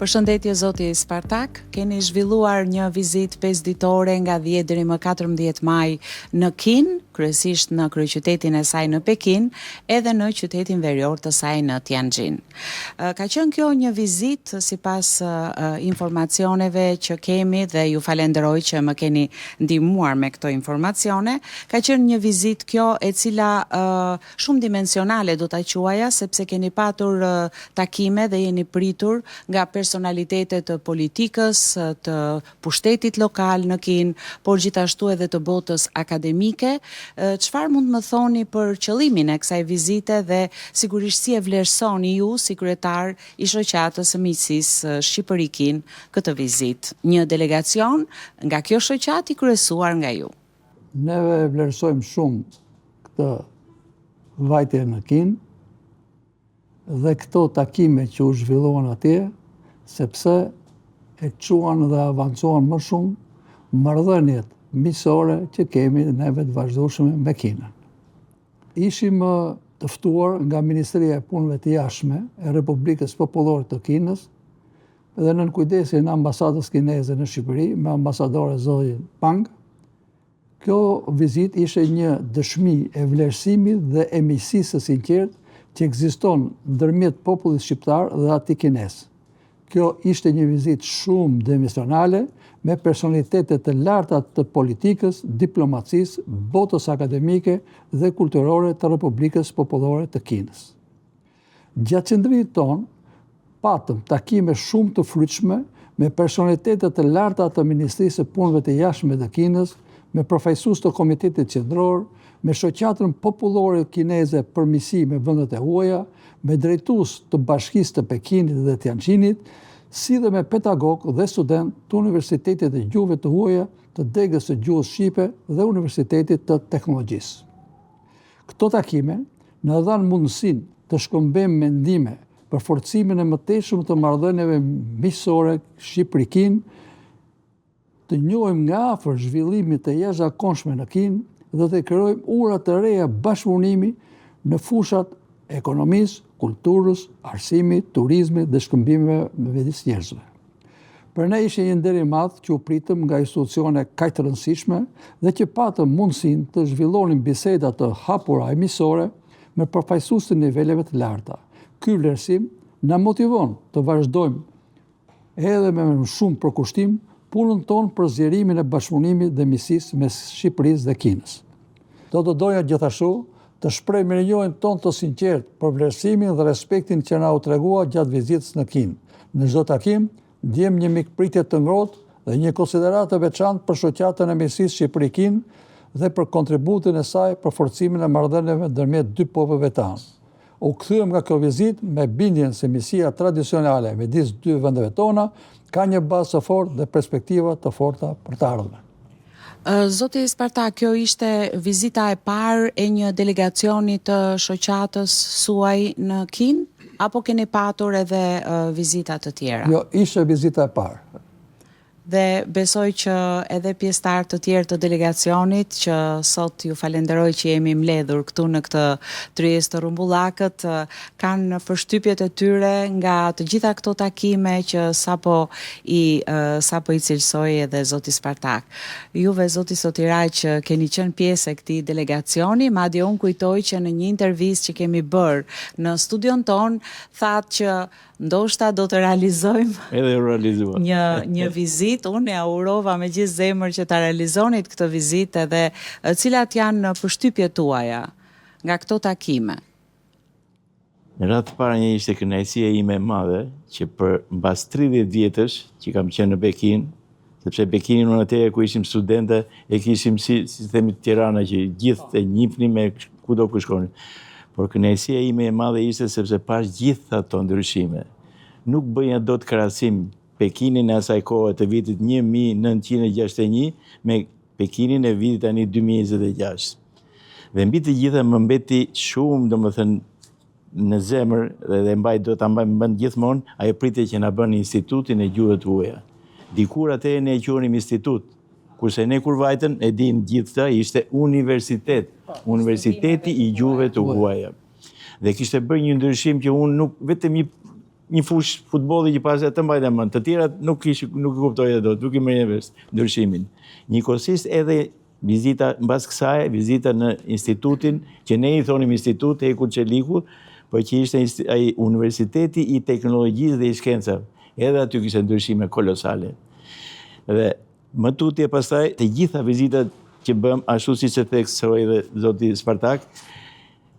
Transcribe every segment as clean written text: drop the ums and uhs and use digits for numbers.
Përshëndetje zoti Spartak, keni zhvilluar një vizitë 5 ditore nga 10 deri më 14 maj në Kinë, kryesisht në kryeqytetin e saj në Pekin, edhe në qytetin verior të saj në Tianjin. Ka qenë kjo një vizitë sipas informacioneve që kemi dhe ju falenderoj që më keni ndihmuar me këto informacione. Ka qenë një vizitë kjo e cila shumë dimensionale do ta quaja, sepse keni patur takime dhe jeni pritur nga personalitetet të politikës, të pushtetit lokal në Kinë, por gjithashtu edhe të botës akademike. Çfarë mund të më thoni për qëllimin e kësaj vizite dhe sigurisht si e vlerësoni ju si kryetar i shoqatës së miqësisë Shqipëri-Kinë këtë vizitë? Një delegacion nga kjo shoqatë i kryesuar nga ju. Neve vlerësojmë shumë këtë vajtje në Kinë dhe këto takime që u zhvilluan atje, sepse e quan dhe avancuan më shumë marrëdhëniet miqësore që kemi neve të vazhdueshme me Kinën. Ishim të ftuar nga Ministria e Punëve të Jashtme e Republikës Popullore të Kinës dhe nën kujdesin e ambasadës kineze në Shqipëri me ambasadore zotin Pang. Kjo vizitë ishte një dëshmi e vlerësimit dhe e miqësisë së sinqertë që ekziston ndërmjet popullit shqiptar dhe atij kinez. Kjo ishte një vizitë shumë dimensionale me personalitete të larta të politikës, diplomacisë, botës akademike dhe kulturore të Republikës Popullore të Kinës. Gjatë qëndrimit tonë, patëm takime shumë të frytshme me personalitete të larta të Ministrisë së Punëve të Jashtme të Kinës, me përfaqësues të Komitetit Qendror, me shoqatën popullore kineze për miqësi me vendet e huaja, me drejtues të Bashkisë të Pekinit dhe Tianjinit, si dhe me pedagog dhe student të Universitetit të Gjuhëve të Huaja, të Degës së Gjuhës Shqipe dhe Universitetit të Teknologjisë. Këto takime na dhanë mundësinë të shkëmbejmë mendime për forcimin e mëtejshëm të marrëdhënieve miqësore Shqipëri-Kinë, të njohim nga afër zhvillimin të jashtëzakonshëm në Kinë dhe të krijojmë ura të reja bashkëpunimi në fushat ekonomisë, kulturës, arsimit, turizmit dhe shkëmbimeve me midis njerëzve. Për ne ishte një nder i madh që u pritëm nga institucione kaq të rëndësishme dhe që patëm mundësinë të zhvillonim biseda të hapura e miqësore me përfaqësues të niveleve të larta. Ky vlerësim na motivon të vazhdojmë edhe me më shumë përkushtim punën tonë për zgjerimin e bashkëpunimit dhe miqësisë mes Shqipërisë dhe Kinës. Do të doja gjithashtu të shpreh mirënjohjen tonë të sinqertë për vlerësimin dhe respektin që na u tregua gjatë vizitës në Kinë. Në çdo takim ndjem një mikpritje të ngrohtë dhe një konsideratë të veçantë për shoqatën e miqësisë Shqipëri-Kinë dhe për kontributin e saj për forcimin e marrëdhënieve ndërmjet dy popujve tanë. U kthyem nga kjo vizitë me bindjen se miqësia tradicionale midis dy vendeve tona ka një bazë të fortë dhe perspektiva të forta për të ardhmen. Zoti Spartak, kjo ishte vizita e parë e një delegacioni të shoqatës suaj në Kinë, apo keni patur edhe vizita të tjera? Jo, ishte vizita e parë. Dhe besoj që edhe pjesëtar të tjerë të delegacionit, që sot ju falenderoj që jemi mbledhur këtu në këtë tryezë të Rumbullakët, kanë përshtypjet e tyre nga të gjitha këto takime që sapo i cilësoi edhe zoti Spartak. Juve zoti Sotiraj që keni qenë pjesë e këtij delegacioni, madje unë kujtoj që në një intervistë që kemi bërë në studion ton, thatë që ndoshta do të realizojmë një vizitë. Unë ja urova me gjithë zemër që ta realizonit këtë vizitë dhe cilat janë përshtypjet tuaja nga këto takime. Në radhë të parë një ishte kënaqësia ime e madhe që për mbas 30 vjetësh që kam qenë në Pekin, sepse Pekinin unë atëherë ku ishim studentë e kishim si themi Tirana që gjithë e njihnim me kudo ku shkonin. Por kënaqësia ime e madhe ishte sepse pash gjitha ato ndryshime. Nuk bëja dot krahasim Pekinin e asaj kohe të vitit 1961 me Pekinin e vitit tani 2026. Dhe mbi të gjitha më mbeti shumë, domethënë, në zemër dhe do ta mbaj gjithmonë ajo pritje që na bën Institutin e Gjuhëve të Huaja. Dikur atëherë ne e quhenim institut, kurse ne kur vajtën e din gjithë të ishte universitet, Universiteti i Gjuhëve të Huaja. Dhe kishte bërë një ndryshim që unë nuk vetëm një fush futbolli që pas të mbajtë mend. Të tjerat nuk i kuptoja dot, nuk i merrja vesh ndryshimin. Njëkohësisht edhe vizita mbas kësaj, vizita në institutin, që ne i thonim institut Heku Çeliku, por që ishte ai Universiteti i Teknologjisë dhe i Shkencave. Edhe aty kishte ndryshime kolosale. Dhe më tutje pastaj të gjitha vizitat që bëm, ashtu siç e theksoi dhe zoti Spartak,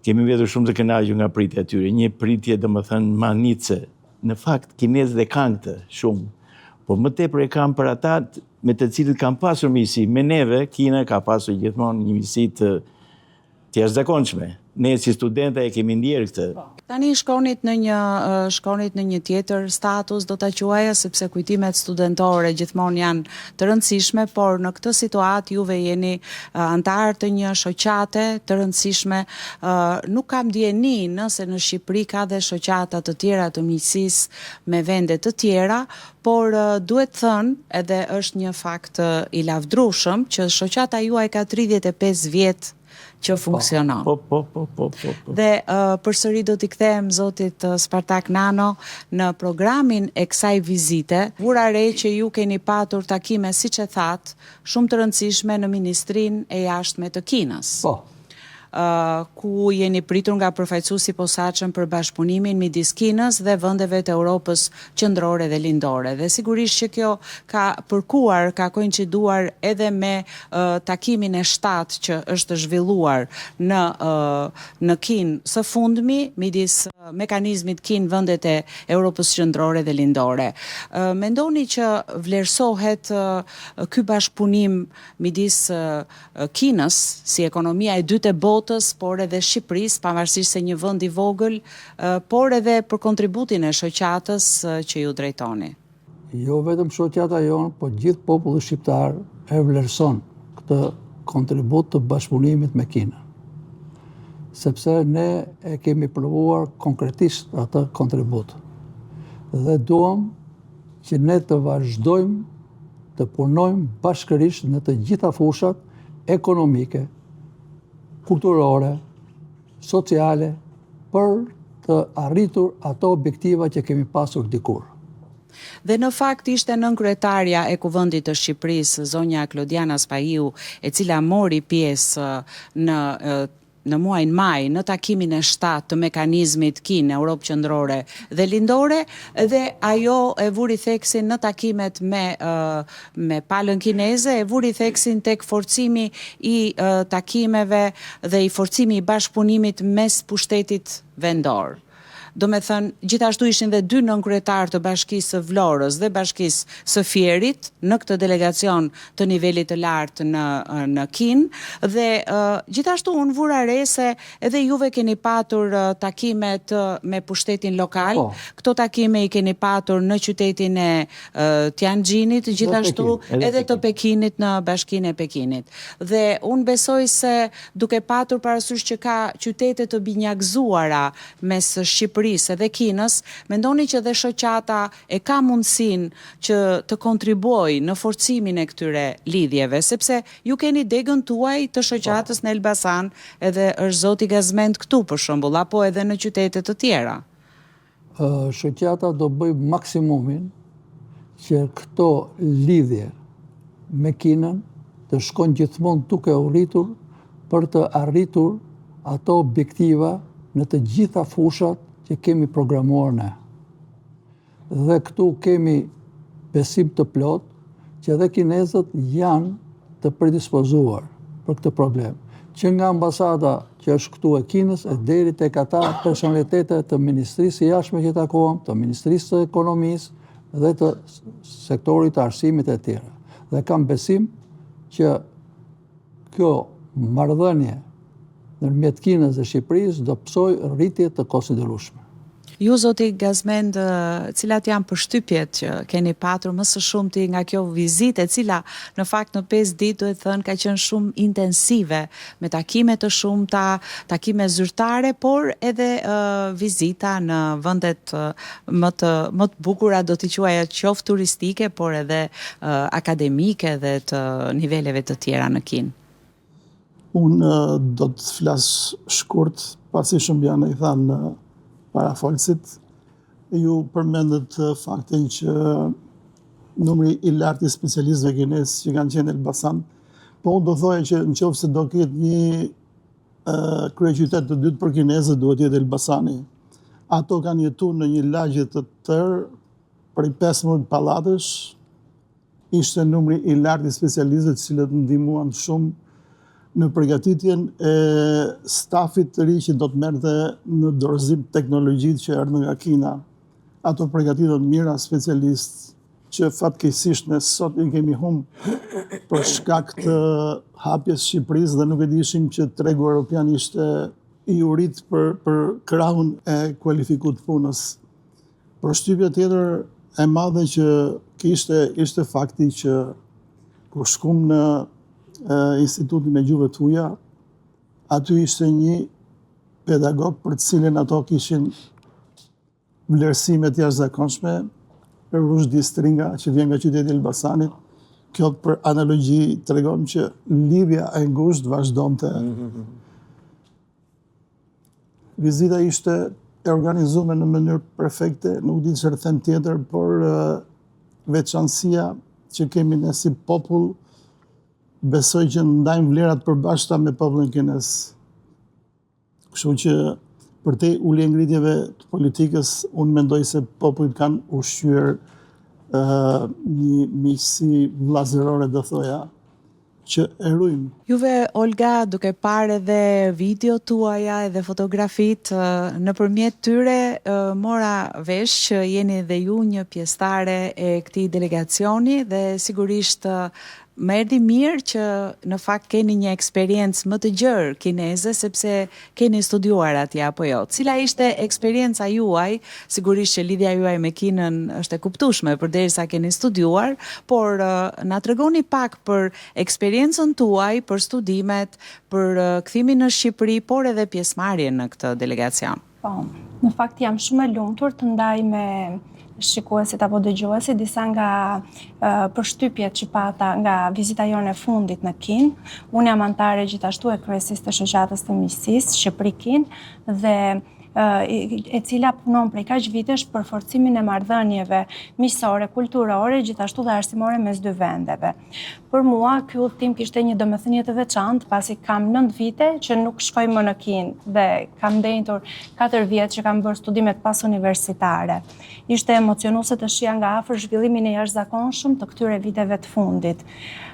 kemi vjetur shumë të kënaqur nga pritja e tyre. Një pritje domethënë manice. Në fakt kinezët e kanë këtë shumë, por më tepër e kanë për ata me të cilët kanë pasur miqësi. Me neve, Kina ka pasur gjithmonë një miqësi të jashtëzakonshme. Ne si studentë e kemi ndjerë këtë. Tani shkonit në një tjetër status, do ta quaja, sepse kujtimet studentore gjithmonë janë të rëndësishme, por në këtë situatë juve jeni antar të një shoqate të rëndësishme. Nuk kam dieni nëse në Shqipëri ka dhe shoqata të tjera të miqësisë me vende të tjera, por duhet thënë, edhe është një fakt i lavdrueshëm, që shoqata juaj ka 35 vjet që funksionon. Po. Dhe përsëri do t'i kthehem zotit Spartak Nano në programin e kësaj vizite. Vura re që ju keni patur takime, siç e thatë, shumë të rëndësishme në Ministrinë e Jashtme të Kinës. Po. Ku jeni pritur nga përfaqësuesi posaçëm për bashkëpunimin midis Kinës dhe vendeve të Europës qendrore dhe lindore. Dhe sigurisht që kjo ka përkuar, ka koinciduar edhe me takimin e 7 që është zhvilluar në Kinë së fundmi midis mekanizmit Kinë vendet e Europës qendrore dhe lindore. Mendoni që vlerësohet ky bashkëpunim midis Kinës si ekonomia e dytë e botës, por edhe Shqipërisë, pavarësisht se një vend i vogël, por edhe për kontributin e shoqatës që ju drejtoni? Jo vetëm shoqata jonë, por gjithë populli shqiptar e vlerëson këtë kontribut të bashkëpunimit me Kinën. Sepse ne e kemi provuar konkretisht atë kontribut. Dhe duam që ne të vazhdojmë të punojmë bashkërisht në të gjitha fushat ekonomike, kulturore, sociale, për të arritur ato objektiva që kemi pasur dikur. Dhe në fakt ishte nënkryetaria e Kuvendit të Shqipërisë, zonja Klodiana Spahiu, e cila mori pjesë në muajin maj në takimin e 7 të mekanizmit Kinë, Europë qendrore dhe lindore, dhe ajo e vuri theksin në takimet me palën kineze, e vuri theksin tek forcimi i takimeve dhe i forcimi i bashkëpunimit mes pushtetit vendor. Do me thënë, gjithashtu ishin dhe 2 nënkryetar të Bashkisë së Vlorës dhe Bashkisë së Fierit në këtë delegacion të nivelit të lartë në Kinë, dhe gjithashtu unë vura re se edhe juve keni patur takimet me pushtetin lokal. Këto takime i keni patur në qytetin e Tianjinit, gjithashtu edhe të Pekinit në Bashkinë e Pekinit. Dhe unë besoj se duke patur parasysh që ka qytete të binjakzuara mes Shqipërisë dhe Kinës, mendoni që dhe shoqata e ka mundësinë që të kontribuojë në forcimin e këtyre lidhjeve, sepse ju keni degën tuaj të shoqatës në Elbasan, edhe është zoti Gazmend këtu për shembull, apo edhe në qytete të tjera. Shoqata do bëj maksimumin që këto lidhje me Kinën të shkojnë gjithmonë duke u rritur për të arritur ato objektiva në të gjitha fushat që kemi programuar ne. Dhe këtu kemi besim të plot që edhe kinezët janë të predispozuar për këtë problem. Që nga ambasada që është këtu e Kinës, e deri tek ata personalitete të Ministrisë së Jashtme që takohem, të Ministrisë së Ekonomisë dhe të sektorit të arsimit e tjera. Dhe kam besim që kjo marrëdhënie ndërmjet Kinës dhe Shqipërisë do psoj rritje të konsiderueshme. Ju, zoti Gazmend, cilat janë përshtypjet që keni patur më së shumti nga kjo vizitë, e cila në fakt në 5 ditë duhet thënë ka qenë shumë intensive, me takime të shumta, takime zyrtare, por edhe vizita në vendet më të bukura, do t'i quaja qoftë turistike, por edhe akademike dhe të niveleve të tjera në Kinë? Unë do të flas shkurt, pasi shumë janë i thanë para folësit. Ju përmendët faktin që numri I lartë I specialistëve kinez që kanë qenë në Elbasan, po unë do thoja që nëse do ketë një kryeqytet të dytë për kinezët, duhet jetë Elbasani. Ato kanë jetuar në një lagje të tërë prej 15 pallatësh, ishte numri I lartë I specialistëve të cilët ndihmuan shumë në përgatitjen e stafit të ri që do të merrte në dorëzim teknologjitë që erdhën nga Kina. Ato përgatitën mira specialistë që fatkeqësisht ne sot I kemi humbë për shkak të hapjes Shqipërisë dhe nuk e dishim që tregu evropian ishte I urit për krahun e kualifikuar të punës. Përshtypja tjetër e madhe që ishte fakti që kur shkum në Institutin e Gjuhëve të Huaja, aty ishte një pedagog për të cilin ato kishin vlerësime të jashtëzakonshme, Rushdie Stringa, që vjen nga qyteti I Elbasanit. Kjo për analogji tregon që lidhja e ngushtë vazhdonte. Vizita ishte e organizuar në mënyrë perfekte, nuk di çfarë them tjetër, por veçanësia që kemi ne si popull, besoj që ndajmë vlerat përbashkëta me popullin kinez. Kështu që për te ulje ngritjeve të politikës, unë mendoj se popujt kanë ushqyer një miqësi vllazërore, do thoja, që e rujmë. Juve, Olga, duke parë edhe video tuaja edhe fotografit, nëpërmjet tyre mora vesh që jeni dhe ju një pjesëtare e këtij delegacioni dhe sigurisht më erdhi mirë që në fakt keni një eksperiencë më të gjerë kineze sepse keni studiuar atje apo jo. Cila ishte eksperienca juaj? Sigurisht që lidhja juaj me Kinën është e kuptueshme përderisa keni studiuar, por na tregoni pak për eksperiencën tuaj, për studimet, për kthimin në Shqipëri, por edhe pjesëmarrjen në këtë delegacion. Po, në fakt jam shumë e lumtur të ndaj me shikuesit apo dëgjuesit disa nga përshtypjet që pata nga vizita jone e fundit në Kinë. Unë jam antare gjithashtu e kryesisë të shoqatës të miqësisë Shqipëri-Kinë dhe e cila punon prej kaq vitesh për forcimin e marrëdhënieve miqësore, kulturore, gjithashtu dhe arsimore mes dy vendeve. Për mua, ky udhëtim kishte një domethënie të veçantë, pasi kam 9 vite që nuk shkoj më në Kinë dhe kam ndenjtur 4 vjet që kam bërë studimet pas universitare. Ishte emocionuese të shija nga afër zhvillimin e jashtëzakonshëm të këtyre viteve të fundit.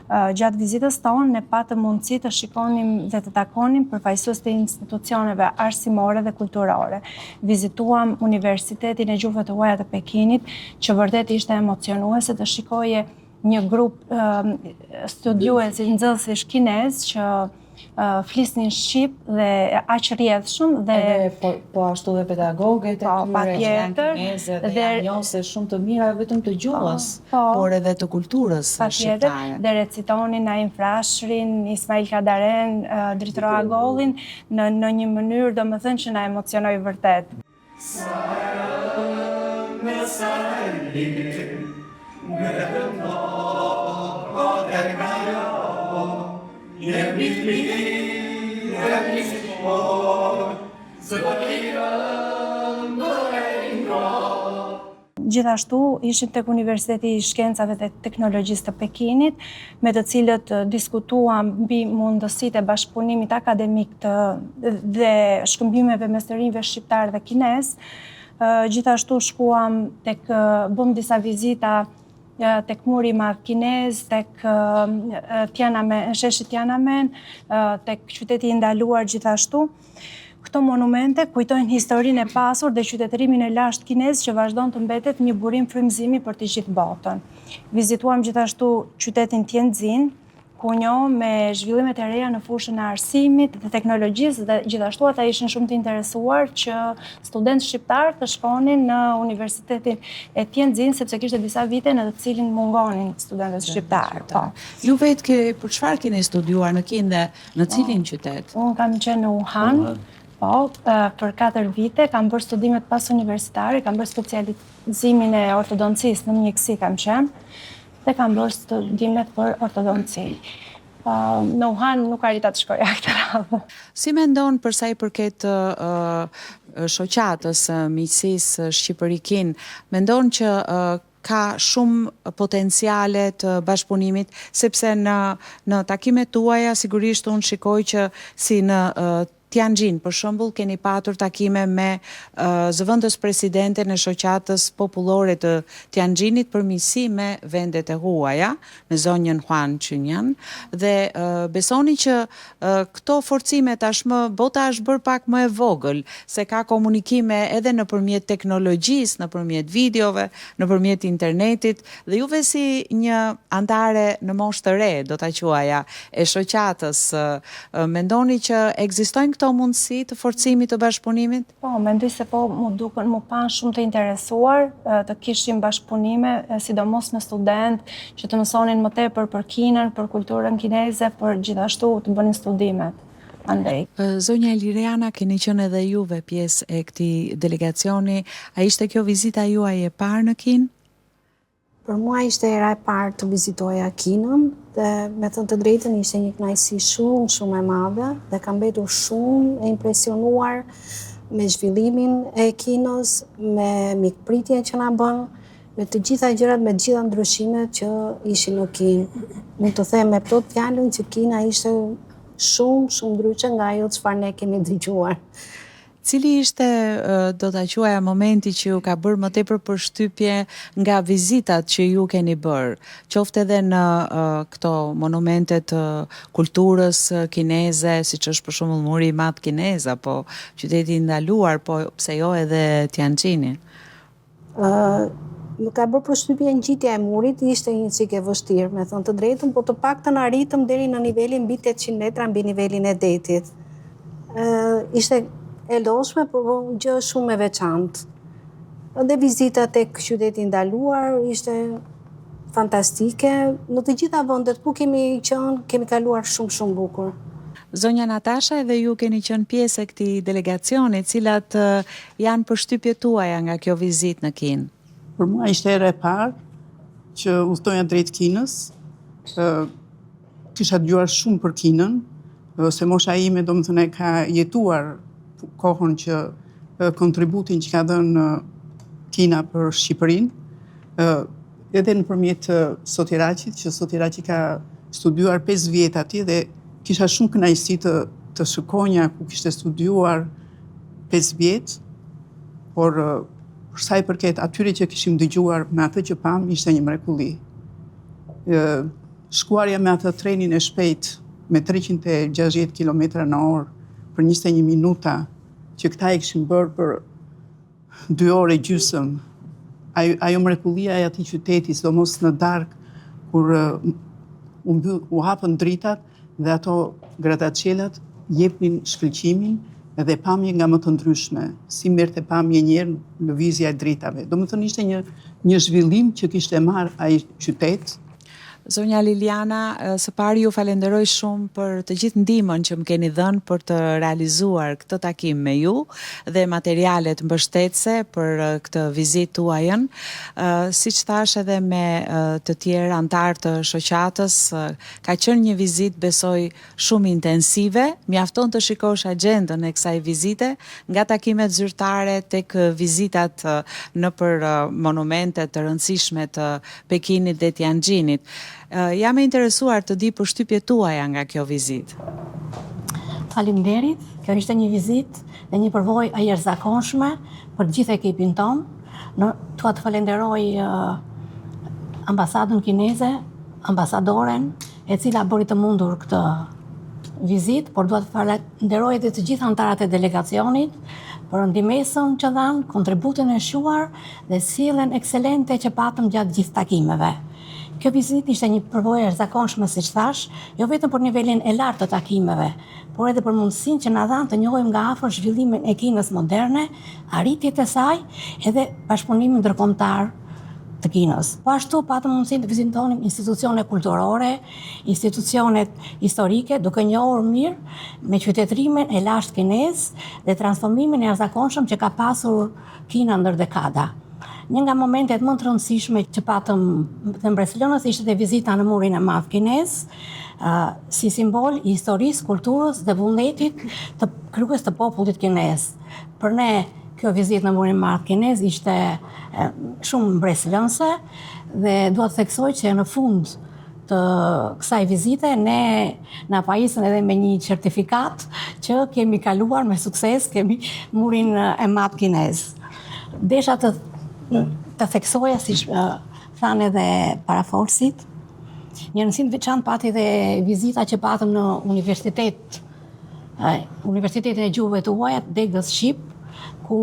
Gjatë vizitës tonë ne patëm mundësi të shikonim dhe të takonim përfaqësues të institucioneve arsimore dhe kulturore. Vizituam Universitetin e Gjuhëve të Huaja të Pekinit, që vërtet ishte emocionuese të shikoje një grup studiuesi nxënësish kinez që flisnin shqip dhe aq rrjedhshëm dhe po ashtu dhe pedagogët e tyre kineze dhe janë njohëse shumë të mira vetëm të gjuhës, por edhe të kulturës shqiptare. Dhe recitonin Naim Frashërin, Ismail Kadaren, Dritro Agollin në një mënyrë domethënë që na emocionoi vërtet. Gjithashtu ishim tek Universiteti I Shkencave dhe Teknologjisë të Pekinit, me të cilët diskutuam mbi mundësitë e bashkëpunimit akademik dhe shkëmbimeve mes të rinjve shqiptar dhe kinez. Gjithashtu shkuam bëm disa vizita tek muri I Madh kinez, tek sheshi Tiananmen, tek qyteti I ndaluar gjithashtu. Këto monumente kujtojnë historinë e pasur dhe qytetërimin e lashtë kinez që vazhdon të mbetet një burim frymëzimi për të gjithë botën. Vizituam gjithashtu qytetin Tianjin, ku njoh me zhvillimet e reja në fushën e arsimit dhe teknologjisë dhe gjithashtu ata ishin shumë të interesuar që studentë shqiptar të shkonin në Universitetin e Tianjin, sepse kishte disa vite në të cilin mungonin studentët shqiptar. Ju vetë për çfarë keni studiuar në Kinë dhe në cilin qytet? Unë kam qenë në Wuhan. Për 4 vite kam bërë studimet pas universitare, kam bërë specializimin e ortodoncisë në mjekësi kam qenë dhe kam bërë studimet për ortodonci. në Wuhan nuk arrita të shkoja këtë radhë. Si mendon për sa i përket shoqatës miqësisë Shqipëri-Kin, mendon që ka shumë potenciale të bashkëpunimit, sepse në takimet tuaja sigurisht unë shikoj që si në Tianjin, për shembull, keni patur takime me zëvendës presidenten e shoqatës popullore të Tianjinit për miqësi me vendet e huaja, në zonjën Huanqinyan, dhe besoni që këto forcime tashmë bota është bërë pak më e vogël, se ka komunikime edhe nëpërmjet teknologjisë, nëpërmjet videove, nëpërmjet internetit, dhe juve si një antare në moshë të re, do ta quaja, e shoqatës, mendoni që ekzistojnë këto mundësi të forcimit të bashkëpunimit? Po, mendoj se po mu pan shumë të interesuar të kishim bashkëpunime, sidomos me student që të mësonin më tepër për Kinën, për kulturën kineze, për gjithashtu të bënin studimet. Andej. Zonja Liriana, keni qenë edhe juve pjesë e këtij delegacioni. A ishte kjo vizita juaj e parë në Kinë? Për mua ishte era e parë të vizitoja Kinën dhe me thënë të drejtën ishte një kënaqësi shumë e madhe dhe kam mbetur shumë e impresionuar me zhvillimin e Kinës, me mikpritjen që na bën, me të gjitha gjërat, me të gjitha ndryshimet që ishin në Kinë. Mund të them me plot fjalën që Kina ishte shumë ndryshe nga ajo çfarë ne kemi dëgjuar. Cili ishte, do ta quaja, momenti që ju ka bërë më tepër përshtypje nga vizitat që ju keni bërë, qoftë edhe në këto monumentet kulturës kineze, siç është për shembull Muri i Madh kinez, apo qyteti i ndaluar, po pse jo edhe Tianjini? Më ka bërë përshtypje ngjitja e murit, ishte një çike vështirë, me thënë të drejtën, po të paktën arritëm deri në nivelin mbi 800 metra mbi nivelin e detit. Ishte e lodhshme, po gjë shumë e veçantë. Dhe vizita tek qyteti i ndaluar ishte fantastike. Në të gjitha vendet ku kemi qenë, kemi kaluar shumë bukur. Zonja Natasha, edhe ju keni qenë pjesë e këtij delegacioni, cilat janë përshtypjet tuaja nga kjo vizitë në Kinë? Për mua ishte era e parë që udhtoja drejt Kinës. Kisha dëgjuar shumë për Kinën, se mosha ime domethënë ka jetuar kohën që kontributin që ka dhënë Kina për Shqipërinë, edhe nëpërmjet Sotiraqit, që Sotiraqi ka studiuar 5 vjet atje dhe kisha shumë kënaqësi të shkonja ku kishte studiuar 5 vjet, por për sa i përket atyre që kishim dëgjuar me atë që pam, ishte një mrekulli. Shkuarja me atë trenin e shpejt me 360 km/h për 21 minuta, që këta e këshim bërë për 2 orë e gjysmë. Ajo mrekullia e atij qyteti, sidomos në darkë, kur u hapën dritat dhe ato grattacielat jepnin shkëlqimin dhe pamje nga më të ndryshme, si merrte pamje një herë lëvizja e dritave. Domethënë ishte një zhvillim që kishte marrë ai qytet. Zonja Liliana, së pari ju falenderoj shumë për të gjithë ndihmën që më keni dhënë për të realizuar këtë takim me ju dhe materialet mbështetëse për këtë vizitë tuajën. Siç thash edhe me të tjerë antar të shoqatës, ka qenë një vizitë besoj shumë intensive. Mjafton të shikosh agjendën e kësaj vizite, nga takimet zyrtare tek vizitat nëpër monumente të rëndësishme të Pekinit dhe Tianjinit. Jam e interesuar të di përshtypjet tuaja nga kjo vizitë. Faleminderit, kjo ishte një vizitë dhe një përvojë e jashtëzakonshme për gjithë ekipin tonë. Dua të falenderoj ambasadën kineze, ambasadoren, e cila bëri të mundur këtë vizitë, por dua të falenderoj edhe të gjithë anëtarët e delegacionit për ndihmën që dhanë, kontributin e shuar dhe sjelljen ekselente që patëm gjatë gjithë takimeve. Kjo vizitë ishte një përvojë e jashtëzakonshme, siç thash, jo vetëm për nivelin e lartë të takimeve, por edhe për mundësinë që na dhanë të njohim nga afër zhvillimin e Kinës moderne, arritjet e saj, edhe bashkëpunimin ndërkombëtar të Kinës. Po ashtu patëm mundësinë të vizitonim institucione kulturore, institucionet historike, duke njohur mirë me qytetrimin e lashtë kinez dhe transformimin e jashtëzakonshëm që ka pasur Kina ndër dekada. Një nga momentet më të rëndësishme që patëm të Mbretërilonës ishte dhe vizita në murin e madh kinez, si simbol i historisë, kulturës dhe vullnetit të krijues të popullit kinez. Për ne kjo vizitë në murin e madh kinez ishte shumë mbretërilonëse dhe dua të theksoj që në fund të kësaj vizite ne na pajisën edhe me një certifikat që kemi kaluar me sukses, kemi murin e madh kinez. Desha të theksoja, si thanë edhe parafolësit, një rëndësi veçantë pati dhe vizita që patëm në Universitetin e Gjuhëve të Huaja, Degës Shqip, ku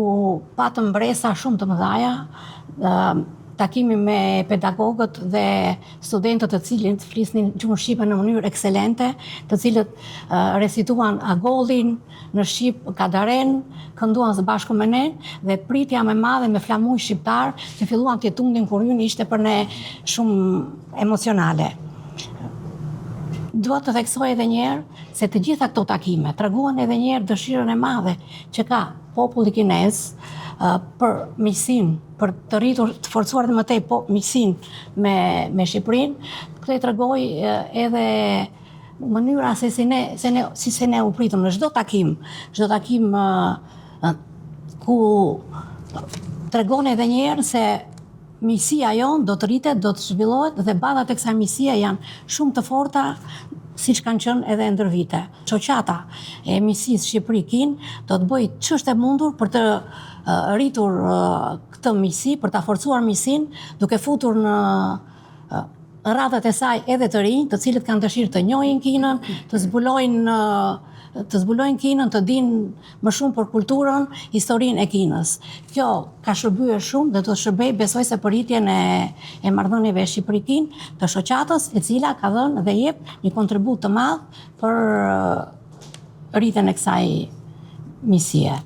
patëm bresa shumë të mëdhaja, takimi me pedagogët dhe studentët të cilët flisnin gjuhën shqipe në mënyrë ekselente, të cilët recituan Agollin në Shqip, Kadaren, kënduan së bashku me ne dhe pritja me madhe me flamuj shqiptar që filluan të jetundin kur hyn ishte për ne shumë emocionale. Dua të theksoj edhe njerë se të gjitha këto takime treguan edhe njerë dëshirën e madhe që ka populli kinez për miqësinë, për të rritur, të forcuar dhe më tej miqësinë me Shqipërinë. Këtë i tregoj edhe mënyra si ne u pritëm në çdo takim ku tregon edhe njerë se miqësia jonë do të rritet, do të zhvillohet dhe badat e kësaj miqësie janë shumë të forta, siç kanë qenë edhe ndër vite. Shoqata e miqësisë Shqipëri-Kinë do të bëjë ç'është e mundur për të rritur këtë miqësi, për ta forcuar miqësinë, duke futur në radhët e saj edhe të rinj, të cilët kanë dëshirë të njohin Kinën, të zbulojnë Kinën, të dinë më shumë për kulturën, historinë e Kinës. Kjo ka shërbyer shumë dhe do të shërbej, besoj se për rritjen e marrëdhënieve Shqipëri-Kinë të shoqatës, e cila ka dhënë dhe jep një kontribut të madh për rritjen e kësaj miqësie.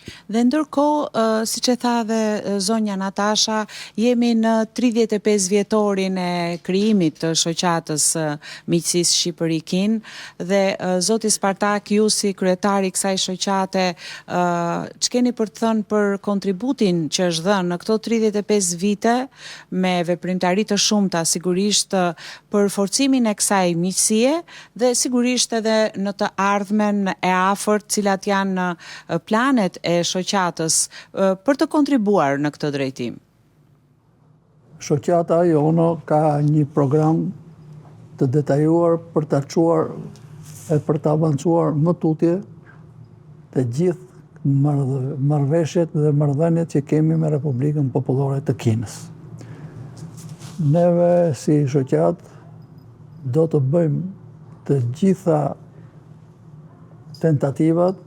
Dhe ndërkohë, siç e tha dhe zonja Natasha, jemi në 35 vjetorin e krijimit të shoqatës miqësisë Shqipëri-Kinë dhe zoti Spartak, ju si kryetari i kësaj shoqate, ç'keni për të thënë për kontributin që është dhënë në këto 35 vite me veprimtari të shumta, sigurisht për forcimin e kësaj miqësie dhe sigurisht edhe në të ardhmen e afërt, cilat janë planet e shoqatës për të kontribuar në këtë drejtim? Shoqata jonë ka një program të detajuar për të çuar e për të avancuar më tutje të gjithë marrëveshjet dhe marrëdhëniet që kemi me Republikën Popullore të Kinës. Neve si shoqat do të bëjmë të gjitha tentativat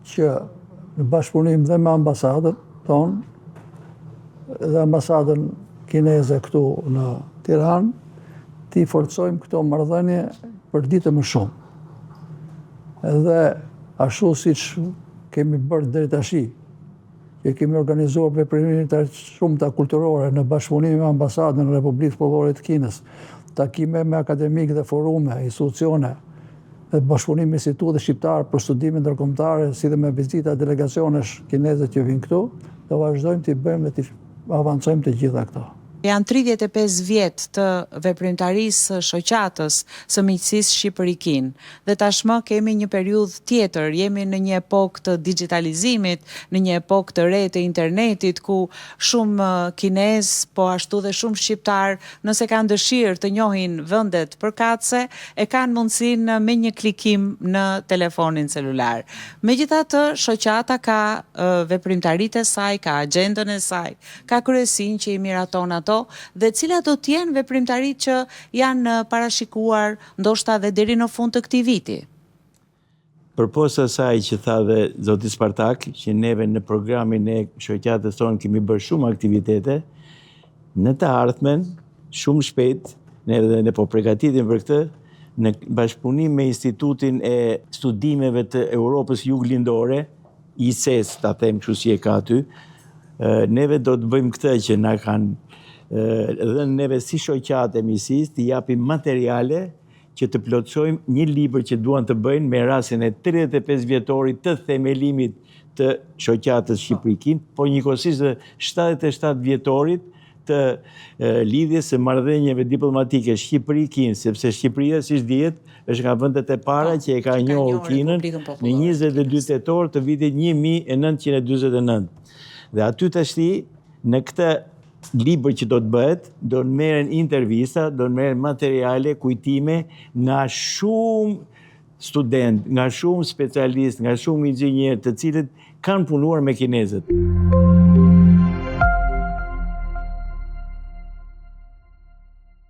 që në bashkëpunim dhe me ambasadën tonë dhe ambasadën kineze këtu në Tiranë, t'i forcojmë këto marrëdhënie për ditë më shumë. Edhe ashtu siç kemi bërë deri tashi, që kemi organizuar veprime të shumta kulturore në bashkëpunim me ambasadën e Republikës Popullore të Kinës, takime me akademikë dhe forume, institucione, dhe bashkëpunim me institute shqiptare për studime ndërkombëtare, si dhe me vizita delegacionesh kineze që vinë këtu, do vazhdojmë t'i bëjmë dhe t'i avancojmë të gjitha këto. Janë 35 vjet të veprimtarisë shoqatës së miqësisë Shqipëri-Kinë dhe tashmë kemi një periudhë tjetër, jemi në një epokë të digitalizimit, në një epokë të re të internetit ku shumë kinez, po ashtu dhe shumë shqiptar, nëse kanë dëshirë të njohin vendet përkatëse, e kanë mundësinë me një klikim në telefonin celular. Megjithatë, shoqata ka veprimtaritë e saj, ka agjendën e saj, ka kryesinë që i miraton ato dhe cilat do t'jenë veprimtarit që janë parashikuar ndoshta dhe deri në fund të këtij viti. Përposa asaj që tha dhe zoti Spartak, që neve në programin e shoqatës tonë kemi bërë shumë aktivitete, në të ardhmen, shumë shpejt, ne po përgatitim për këtë, në bashkëpunim me Institutin e Studimeve të Europës Juglindore, ICES, ta them kështu si e ka aty, neve do të bëjmë këtë që na kanë dhe neve si shoqatë e miqësisë të japim materiale që të plotësojmë një libër që duan të bëjnë me rastin e 35 vjetorit të themelimit të shoqatës Shqipëri-Kinë, por njëkohësisht dhe 77 vjetorit të lidhjes së marrëdhënieve diplomatike Shqipëri-Kinë, sepse Shqipëria, siç dihet, është nga vendet e para që e ka njohur Kinën në 22 tetor të vitit 1949. Dhe aty tashti, në këtë libër që do të bëhet, do të merren intervista, do të merren materiale, kujtime nga shumë student, nga shumë specialist, nga shumë inxhinier, të cilët kanë punuar me kinezët.